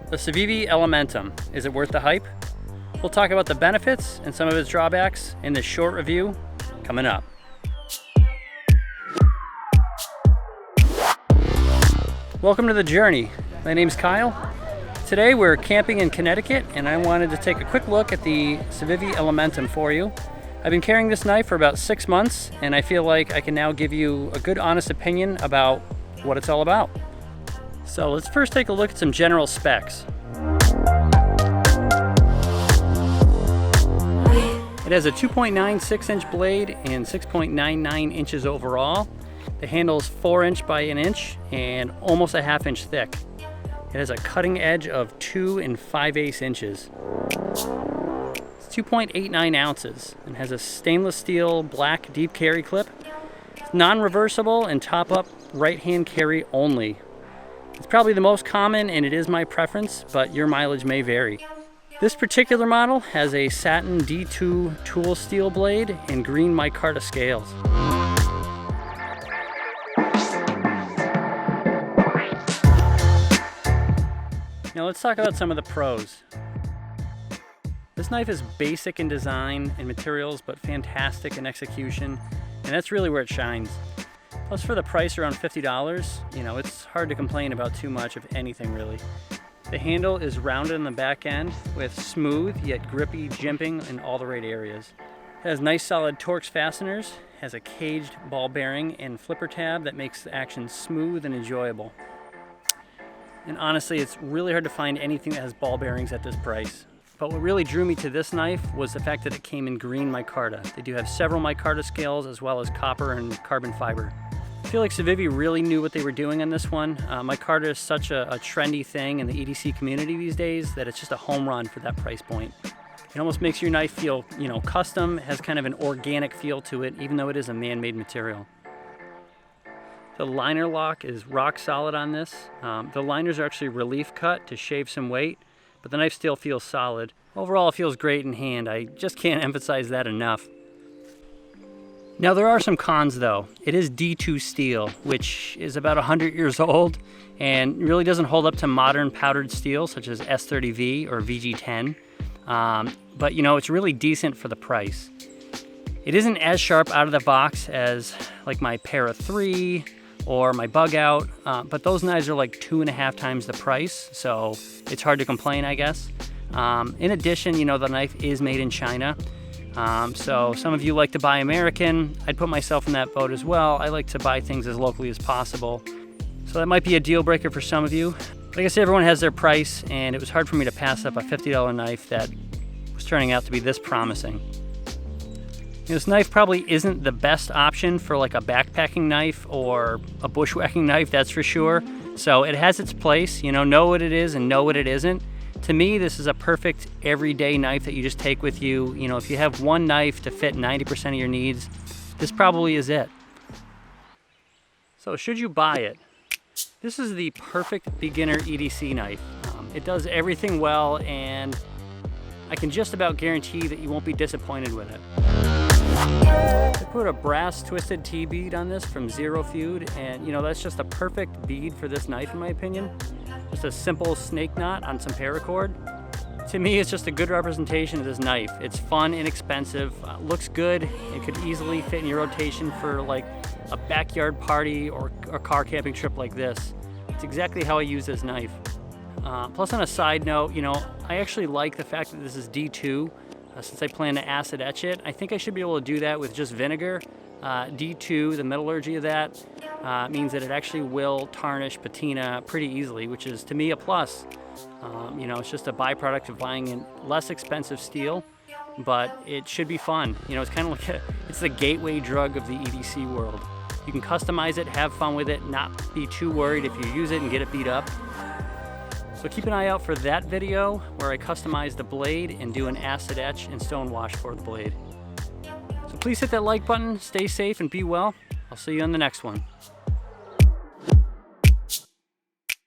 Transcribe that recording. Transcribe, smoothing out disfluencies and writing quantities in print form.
The Civivi Elementum, is it worth the hype? We'll talk about the benefits and some of its drawbacks in this short review coming up. Welcome to the journey. My name's Kyle. Today we're camping in Connecticut and I wanted to take a quick look at the Civivi Elementum for you. I've been carrying this knife for about 6 months and I feel like I can now give you a good honest opinion about what it's all about. So let's first take a look at some general specs. It has a 2.96 inch blade and 6.99 inches overall. The handle is 4 inch by 1 inch and almost a 1/2 inch thick. It has a cutting edge of 2 5/8 inches. It's 2.89 ounces and has a stainless steel black deep carry clip. It's non-reversible and top up right hand carry only. It's probably the most common and it is my preference, but your mileage may vary. This particular model has a satin D2 tool steel blade and green micarta scales. Now let's talk about some of the pros. This knife is basic in design and materials, but fantastic in execution, and that's really where it shines. Plus for the price around $50, it's hard to complain about too much of anything really. The handle is rounded on the back end with smooth yet grippy jimping in all the right areas. It has nice solid Torx fasteners, has a caged ball bearing and flipper tab that makes the action smooth and enjoyable. And honestly, it's really hard to find anything that has ball bearings at this price. But what really drew me to this knife was the fact that it came in green micarta. They do have several micarta scales as well as copper and carbon fiber. I feel like Civivi really knew what they were doing on this one. Micarta is such a trendy thing in the EDC community these days that it's just a home run for that price point. It almost makes your knife feel, custom, has kind of an organic feel to it, even though it is a man-made material. The liner lock is rock solid on this. The liners are actually relief cut to shave some weight, but the knife still feels solid. Overall, it feels great in hand. I just can't emphasize that enough. Now there are some cons though. It is D2 steel, which is about 100 years old and really doesn't hold up to modern powdered steel such as S30V or VG10. But it's really decent for the price. It isn't as sharp out of the box as like my Para 3 or my Bug Out, but those knives are like 2.5 times the price, so it's hard to complain, I guess. In addition, the knife is made in China. So some of you like to buy American. I'd put myself in that boat as well. I like to buy things as locally as possible. So that might be a deal breaker for some of you. Like I said, everyone has their price, and it was hard for me to pass up a $50 knife that was turning out to be this promising. This knife probably isn't the best option for like a backpacking knife or a bushwhacking knife, that's for sure. So it has its place, know what it is and know what it isn't. To me, this is a perfect everyday knife that you just take with you. If you have one knife to fit 90% of your needs, this probably is it. So should you buy it? This is the perfect beginner EDC knife. It does everything well, and I can just about guarantee that you won't be disappointed with it. I put a brass twisted T-bead on this from Zero Feud, and that's just a perfect bead for this knife in my opinion. Just a simple snake knot on some paracord. To me, it's just a good representation of this knife. It's fun, inexpensive, looks good. It could easily fit in your rotation for like a backyard party or a car camping trip like this. It's exactly how I use this knife. Plus on a side note, I actually like the fact that this is D2. Since I plan to acid etch it, I think I should be able to do that with just vinegar. D2, the metallurgy of that, means that it actually will tarnish patina pretty easily, which is to me a plus. It's just a byproduct of buying in less expensive steel, but it should be fun. It's kind of like it's the gateway drug of the EDC world. You can customize it, have fun with it, not be too worried if you use it and get it beat up. So keep an eye out for that video where I customize the blade and do an acid etch and stone wash for the blade. So please hit that like button, stay safe and be well. I'll see you on the next one.